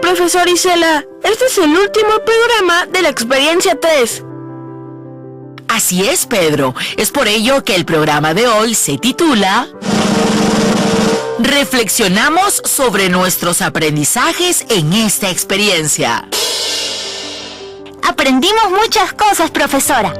Profesor Isela, este es el último programa de la experiencia 3. Así es, Pedro. Es por ello que el programa de hoy se titula Reflexionamos sobre nuestros aprendizajes en esta experiencia. Aprendimos muchas cosas, profesora.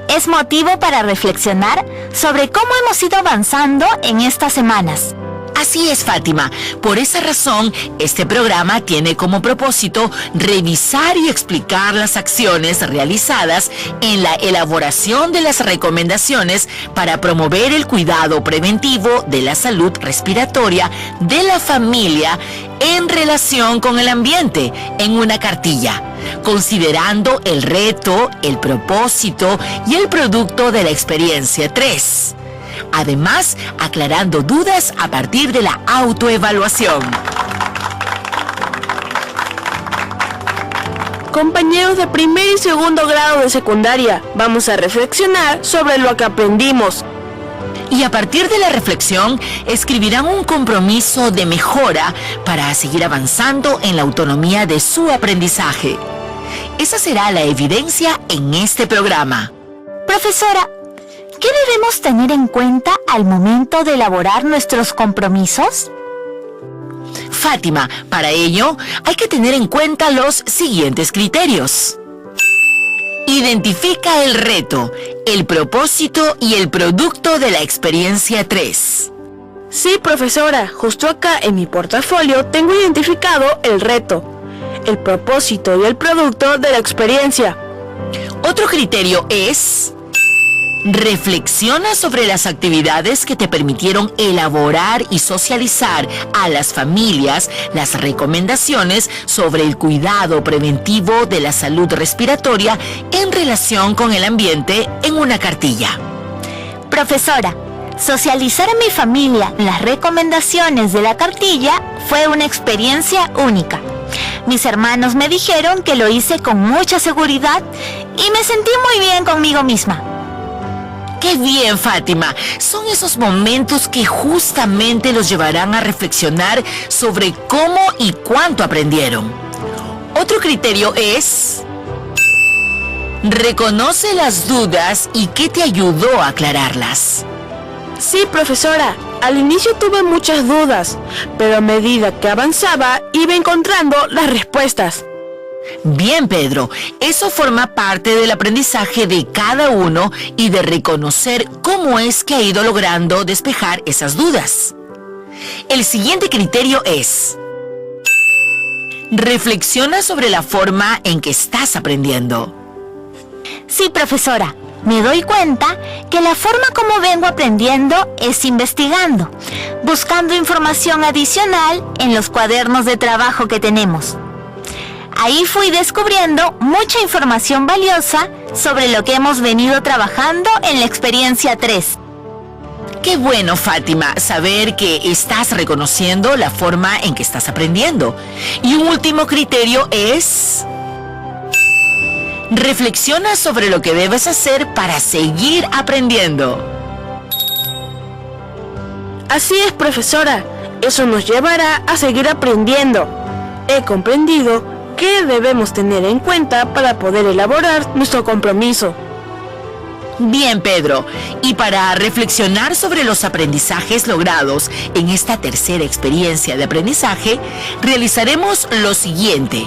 Es motivo para reflexionar sobre cómo hemos ido avanzando en estas semanas. Así es, Fátima. Por esa razón, este programa tiene como propósito revisar y explicar las acciones realizadas en la elaboración de las recomendaciones para promover el cuidado preventivo de la salud respiratoria de la familia en relación con el ambiente en una cartilla, considerando el reto, el propósito y el producto de la experiencia 3. Además, aclarando dudas a partir de la autoevaluación. Compañeros de primer y segundo grado de secundaria, vamos a reflexionar sobre lo que aprendimos. Y a partir de la reflexión, escribirán un compromiso de mejora para seguir avanzando en la autonomía de su aprendizaje. Esa será la evidencia en este programa. Profesora, ¿qué debemos tener en cuenta al momento de elaborar nuestros compromisos? Fátima, para ello hay que tener en cuenta los siguientes criterios. Identifica el reto, el propósito y el producto de la experiencia 3. Sí, profesora, justo acá en mi portafolio tengo identificado el reto, el propósito y el producto de la experiencia. Otro criterio es: reflexiona sobre las actividades que te permitieron elaborar y socializar a las familias las recomendaciones sobre el cuidado preventivo de la salud respiratoria en relación con el ambiente en una cartilla. Profesora, socializar a mi familia las recomendaciones de la cartilla fue una experiencia única. Mis hermanos me dijeron que lo hice con mucha seguridad y me sentí muy bien conmigo misma. ¡Qué bien, Fátima! Son esos momentos que justamente los llevarán a reflexionar sobre cómo y cuánto aprendieron. Otro criterio es: reconoce las dudas y qué te ayudó a aclararlas. Sí, profesora, al inicio tuve muchas dudas, pero a medida que avanzaba iba encontrando las respuestas. Bien, Pedro, eso forma parte del aprendizaje de cada uno y de reconocer cómo es que ha ido logrando despejar esas dudas. El siguiente criterio es: reflexiona sobre la forma en que estás aprendiendo. Sí, profesora, me doy cuenta que la forma como vengo aprendiendo es investigando, buscando información adicional en los cuadernos de trabajo que tenemos. Ahí fui descubriendo mucha información valiosa sobre lo que hemos venido trabajando en la experiencia 3. Qué bueno, Fátima, saber que estás reconociendo la forma en que estás aprendiendo. Y un último criterio es: reflexiona sobre lo que debes hacer para seguir aprendiendo. Así es, profesora, eso nos llevará a seguir aprendiendo. He comprendido ¿qué debemos tener en cuenta para poder elaborar nuestro compromiso? Bien, Pedro, y para reflexionar sobre los aprendizajes logrados en esta tercera experiencia de aprendizaje, realizaremos lo siguiente.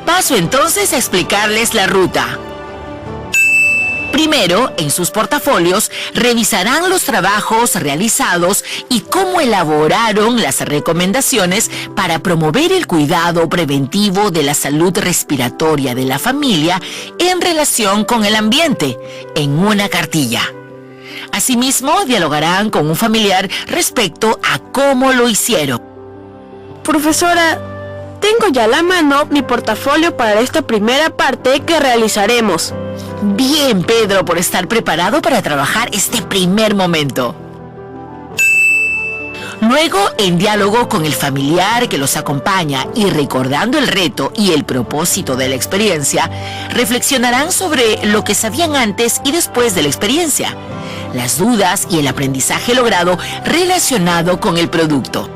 Paso entonces a explicarles la ruta. Primero, en sus portafolios, revisarán los trabajos realizados y cómo elaboraron las recomendaciones para promover el cuidado preventivo de la salud respiratoria de la familia en relación con el ambiente, en una cartilla. Asimismo, dialogarán con un familiar respecto a cómo lo hicieron. Profesora, tengo ya a la mano mi portafolio para esta primera parte que realizaremos. Bien, Pedro, por estar preparado para trabajar este primer momento. Luego, en diálogo con el familiar que los acompaña y recordando el reto y el propósito de la experiencia, reflexionarán sobre lo que sabían antes y después de la experiencia, las dudas y el aprendizaje logrado relacionado con el producto.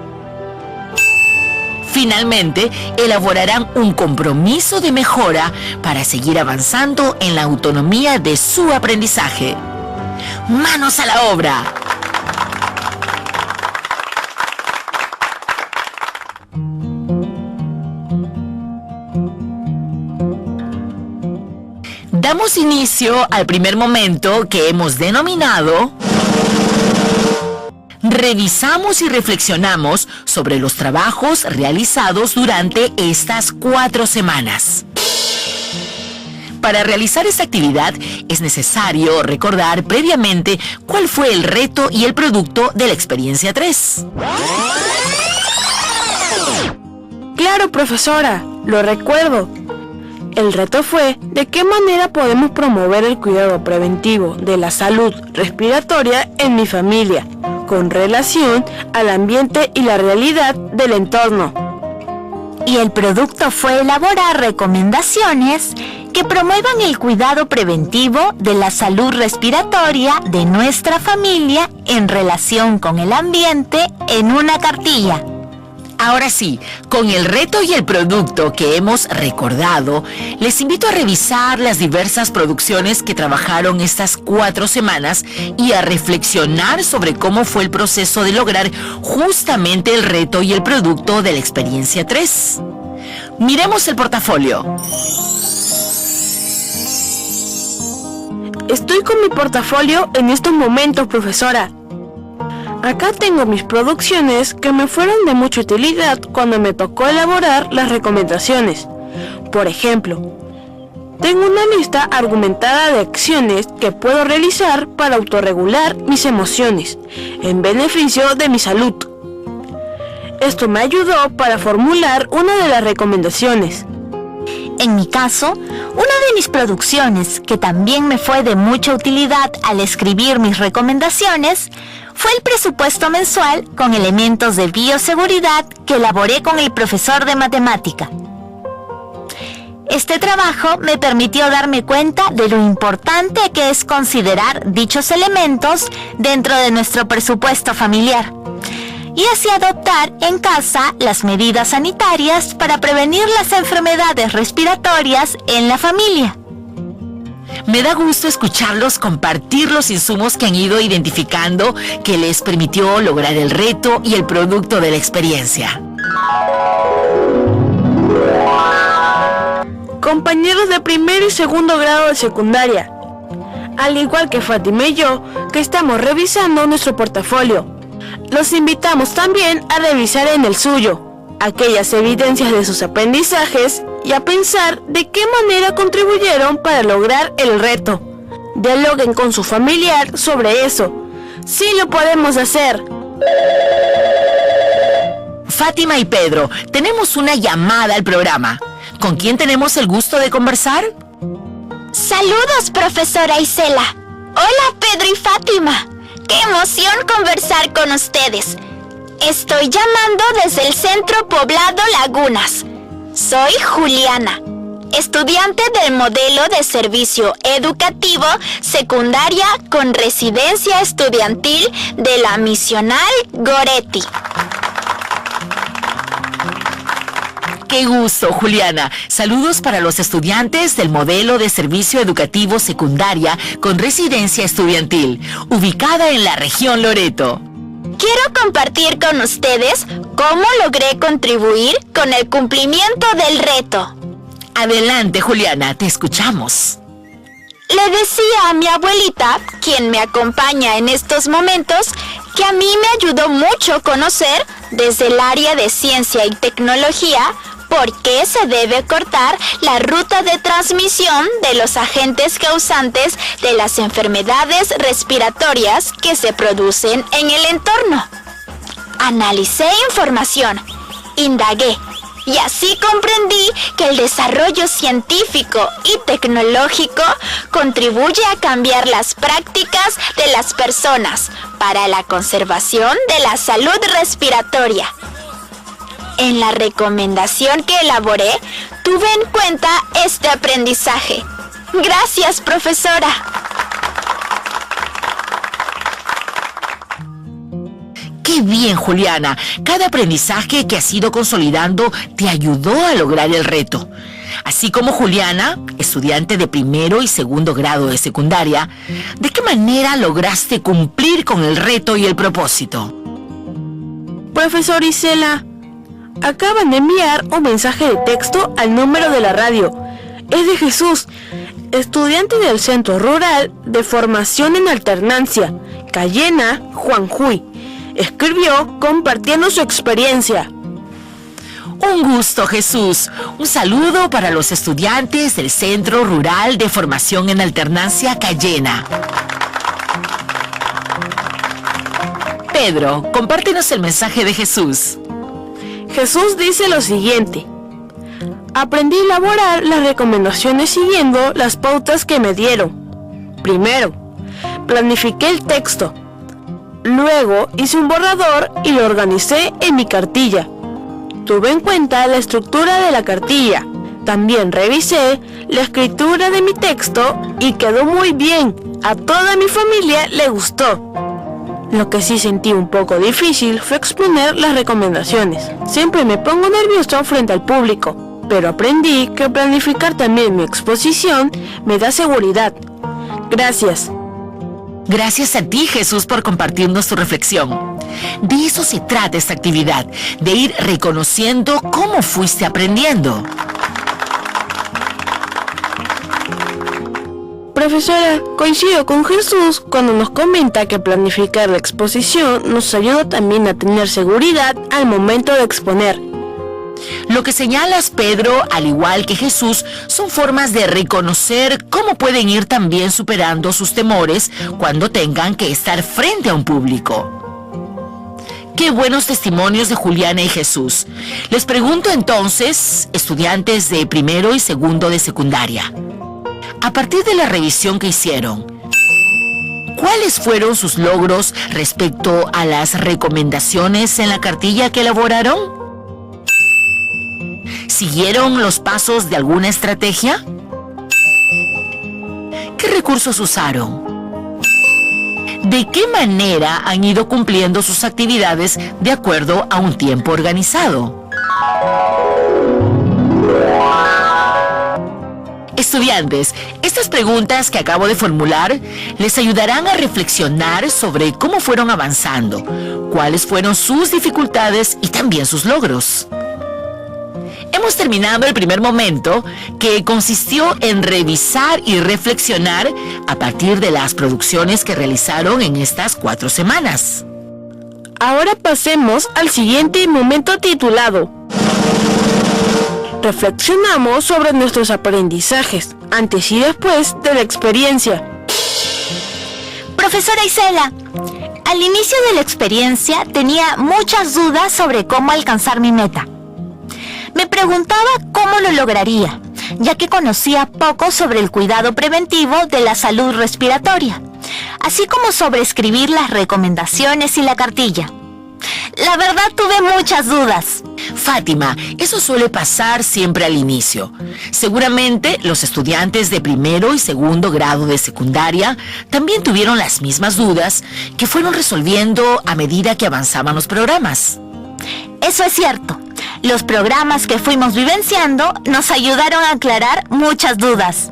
Finalmente, elaborarán un compromiso de mejora para seguir avanzando en la autonomía de su aprendizaje. ¡Manos a la obra! Damos inicio al primer momento que hemos denominado Revisamos y reflexionamos sobre los trabajos realizados durante estas 4 semanas. Para realizar esta actividad es necesario recordar previamente cuál fue el reto y el producto de la experiencia 3. Claro, profesora, lo recuerdo. El reto fue de qué manera podemos promover el cuidado preventivo de la salud respiratoria en mi familia, con relación al ambiente y la realidad del entorno. Y el producto fue elaborar recomendaciones que promuevan el cuidado preventivo de la salud respiratoria de nuestra familia en relación con el ambiente en una cartilla. Ahora sí, con el reto y el producto que hemos recordado, les invito a revisar las diversas producciones que trabajaron estas 4 semanas y a reflexionar sobre cómo fue el proceso de lograr justamente el reto y el producto de la experiencia 3. Miremos el portafolio. Estoy con mi portafolio en estos momentos, profesora. Acá tengo mis producciones que me fueron de mucha utilidad cuando me tocó elaborar las recomendaciones. Por ejemplo, tengo una lista argumentada de acciones que puedo realizar para autorregular mis emociones en beneficio de mi salud. Esto me ayudó para formular una de las recomendaciones. En mi caso, una de mis producciones, que también me fue de mucha utilidad al escribir mis recomendaciones, fue el presupuesto mensual con elementos de bioseguridad que elaboré con el profesor de matemática. Este trabajo me permitió darme cuenta de lo importante que es considerar dichos elementos dentro de nuestro presupuesto familiar y así adoptar en casa las medidas sanitarias para prevenir las enfermedades respiratorias en la familia. Me da gusto escucharlos compartir los insumos que han ido identificando que les permitió lograr el reto y el producto de la experiencia. Compañeros de primero y segundo grado de secundaria, al igual que Fátima y yo, que estamos revisando nuestro portafolio, los invitamos también a revisar en el suyo aquellas evidencias de sus aprendizajes y a pensar de qué manera contribuyeron para lograr el reto. Dialoguen con su familiar sobre eso. ¡Sí lo podemos hacer! Fátima y Pedro, tenemos una llamada al programa. ¿Con quién tenemos el gusto de conversar? Saludos, profesora Isela. Hola, Pedro y Fátima. ¡Qué emoción conversar con ustedes! Estoy llamando desde el Centro Poblado Lagunas. Soy Juliana, estudiante del modelo de servicio educativo secundaria con residencia estudiantil de la Misional Goretti. ¡Qué gusto, Juliana! Saludos para los estudiantes del modelo de servicio educativo secundaria con residencia estudiantil, ubicada en la región Loreto. Quiero compartir con ustedes cómo logré contribuir con el cumplimiento del reto. Adelante, Juliana, te escuchamos. Le decía a mi abuelita, quien me acompaña en estos momentos, que a mí me ayudó mucho conocer, desde el área de ciencia y tecnología, por qué se debe cortar la ruta de transmisión de los agentes causantes de las enfermedades respiratorias que se producen en el entorno. Analicé información, indagué, y así comprendí que el desarrollo científico y tecnológico contribuye a cambiar las prácticas de las personas para la conservación de la salud respiratoria. En la recomendación que elaboré, tuve en cuenta este aprendizaje. Gracias, profesora. ¡Qué ¡Qué bien, Juliana! Cada aprendizaje que has ido consolidando te ayudó a lograr el reto. Así como Juliana, estudiante de primero y segundo grado de secundaria, ¿de qué manera lograste cumplir con el reto y el propósito? Profesor Isela, acaban de enviar un mensaje de texto al número de la radio. Es de Jesús, estudiante del Centro Rural de Formación en Alternancia, Cayena, Juanjuy. Escribió compartiendo su experiencia. Un gusto, Jesús. Un saludo para los estudiantes del Centro Rural de Formación en Alternancia, Cayena. Pedro, compártenos el mensaje de Jesús. Jesús dice lo siguiente: aprendí a elaborar las recomendaciones siguiendo las pautas que me dieron. Primero, planifiqué el texto. Luego hice un borrador y lo organicé en mi cartilla. Tuve en cuenta la estructura de la cartilla. También revisé la escritura de mi texto y quedó muy bien. A toda mi familia le gustó. Lo que sí sentí un poco difícil fue exponer las recomendaciones. Siempre me pongo nervioso frente al público, pero aprendí que planificar también mi exposición me da seguridad. Gracias. Gracias a ti, Jesús, por compartirnos tu reflexión. De eso se trata esta actividad, de ir reconociendo cómo fuiste aprendiendo. Profesora, coincido con Jesús cuando nos comenta que planificar la exposición nos ayuda también a tener seguridad al momento de exponer. Lo que señalas, Pedro, al igual que Jesús, son formas de reconocer cómo pueden ir también superando sus temores cuando tengan que estar frente a un público. ¡Qué buenos testimonios de Juliana y Jesús! Les pregunto entonces, estudiantes de primero y segundo de secundaria, a partir de la revisión que hicieron, ¿cuáles fueron sus logros respecto a las recomendaciones en la cartilla que elaboraron? ¿Siguieron los pasos de alguna estrategia? ¿Qué recursos usaron? ¿De qué manera han ido cumpliendo sus actividades de acuerdo a un tiempo organizado? Estudiantes, estas preguntas que acabo de formular les ayudarán a reflexionar sobre cómo fueron avanzando, cuáles fueron sus dificultades y también sus logros. Hemos terminado el primer momento, que consistió en revisar y reflexionar a partir de las producciones que realizaron en estas 4 semanas. Ahora pasemos al siguiente momento titulado reflexionamos sobre nuestros aprendizajes, antes y después de la experiencia. Profesora Isela, al inicio de la experiencia tenía muchas dudas sobre cómo alcanzar mi meta. Me preguntaba cómo lo lograría, ya que conocía poco sobre el cuidado preventivo de la salud respiratoria, así como sobre escribir las recomendaciones y la cartilla. La verdad tuve muchas dudas. Fátima, eso suele pasar siempre al inicio. Seguramente los estudiantes de primero y segundo grado de secundaria también tuvieron las mismas dudas que fueron resolviendo a medida que avanzaban los programas. Eso es cierto. Los programas que fuimos vivenciando nos ayudaron a aclarar muchas dudas.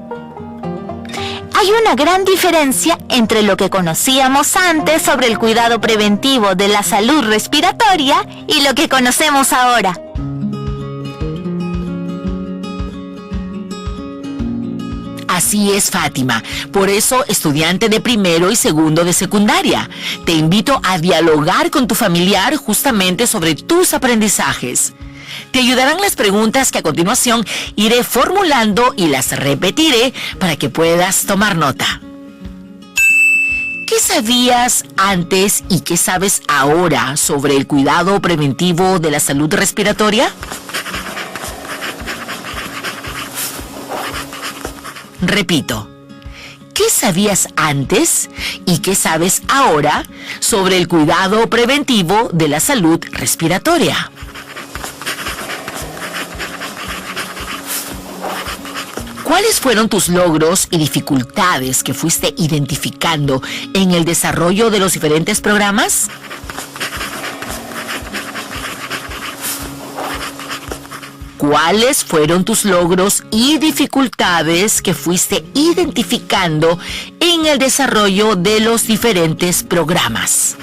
Hay una gran diferencia entre lo que conocíamos antes sobre el cuidado preventivo de la salud respiratoria y lo que conocemos ahora. Así es, Fátima. Por eso, estudiante de primero y segundo de secundaria, te invito a dialogar con tu familiar justamente sobre tus aprendizajes. Te ayudarán las preguntas que a continuación iré formulando y las repetiré para que puedas tomar nota. ¿Qué sabías antes y qué sabes ahora sobre el cuidado preventivo de la salud respiratoria? Repito, ¿qué sabías antes y qué sabes ahora sobre el cuidado preventivo de la salud respiratoria? ¿Cuáles fueron tus logros y dificultades que fuiste identificando en el desarrollo de los diferentes programas? cuáles fueron tus logros y dificultades que fuiste identificando en el desarrollo de los diferentes programas.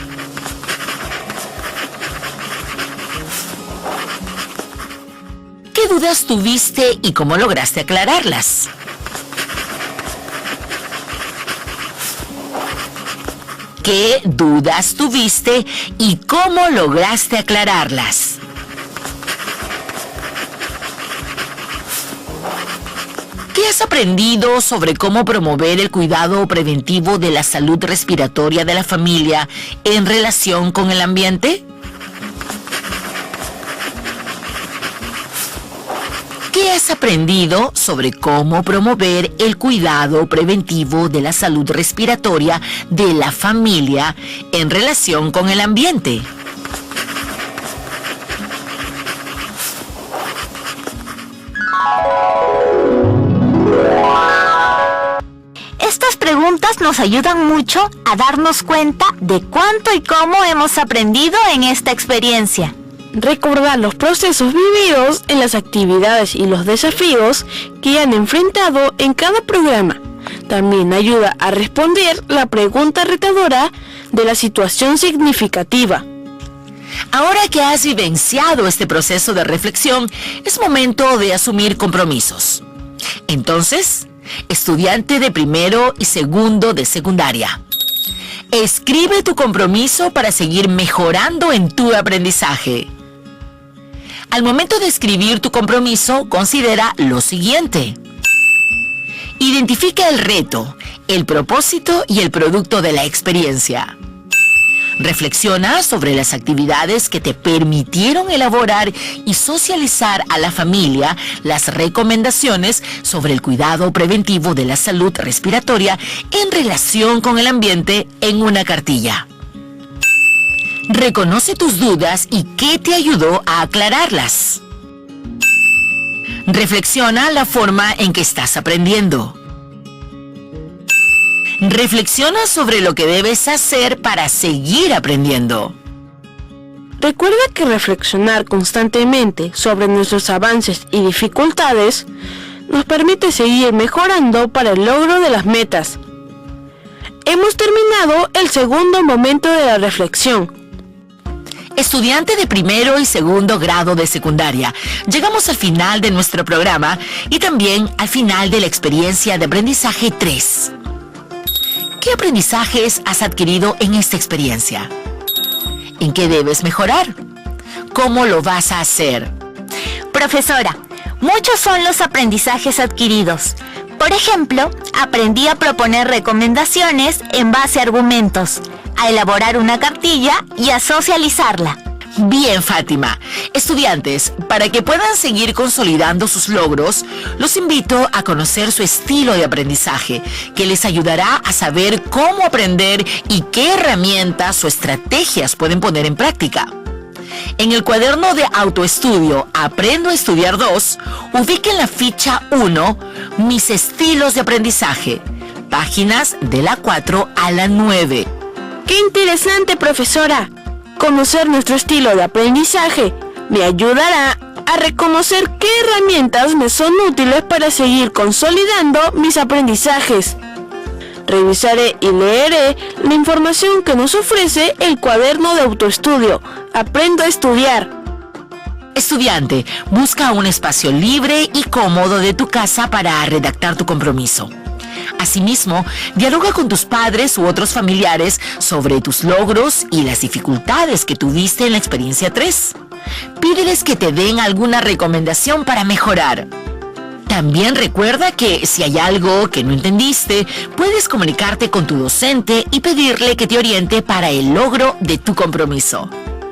¿Qué dudas tuviste y cómo lograste aclararlas? ¿Qué dudas tuviste y cómo lograste aclararlas? ¿Qué has aprendido sobre cómo promover el cuidado preventivo de la salud respiratoria de la familia en relación con el ambiente? ¿Qué has aprendido sobre cómo promover el cuidado preventivo de la salud respiratoria de la familia en relación con el ambiente? Estas preguntas nos ayudan mucho a darnos cuenta de cuánto y cómo hemos aprendido en esta experiencia. Recordar los procesos vividos en las actividades y los desafíos que han enfrentado en cada programa. También ayuda a responder la pregunta retadora de la situación significativa. Ahora que has vivenciado este proceso de reflexión, es momento de asumir compromisos. Entonces, estudiante de primero y segundo de secundaria, escribe tu compromiso para seguir mejorando en tu aprendizaje. Al momento de escribir tu compromiso, considera lo siguiente. Identifica el reto, el propósito y el producto de la experiencia. Reflexiona sobre las actividades que te permitieron elaborar y socializar a la familia las recomendaciones sobre el cuidado preventivo de la salud respiratoria en relación con el ambiente en una cartilla. Reconoce tus dudas y qué te ayudó a aclararlas. Reflexiona la forma en que estás aprendiendo. Reflexiona sobre lo que debes hacer para seguir aprendiendo. Recuerda que reflexionar constantemente sobre nuestros avances y dificultades nos permite seguir mejorando para el logro de las metas. Hemos terminado el segundo momento de la reflexión. Estudiante de primero y segundo grado de secundaria, llegamos al final de nuestro programa y también al final de la experiencia de aprendizaje 3. ¿Qué aprendizajes has adquirido en esta experiencia? ¿En qué debes mejorar? ¿Cómo lo vas a hacer? Profesora, muchos son los aprendizajes adquiridos. Por ejemplo, aprendí a proponer recomendaciones en base a argumentos, a elaborar una cartilla y a socializarla. Bien, Fátima. Estudiantes, para que puedan seguir consolidando sus logros, los invito a conocer su estilo de aprendizaje, que les ayudará a saber cómo aprender y qué herramientas o estrategias pueden poner en práctica. En el cuaderno de autoestudio Aprendo a Estudiar 2, ubiquen la ficha 1, Mis estilos de aprendizaje, páginas de la 4 a la 9. ¡Qué interesante, profesora! Conocer nuestro estilo de aprendizaje me ayudará a reconocer qué herramientas me son útiles para seguir consolidando mis aprendizajes. Revisaré y leeré la información que nos ofrece el cuaderno de autoestudio Aprendo a Estudiar. Estudiante, busca un espacio libre y cómodo de tu casa para redactar tu compromiso. Asimismo, dialoga con tus padres u otros familiares sobre tus logros y las dificultades que tuviste en la experiencia 3. Pídeles que te den alguna recomendación para mejorar. También recuerda que si hay algo que no entendiste, puedes comunicarte con tu docente y pedirle que te oriente para el logro de tu compromiso.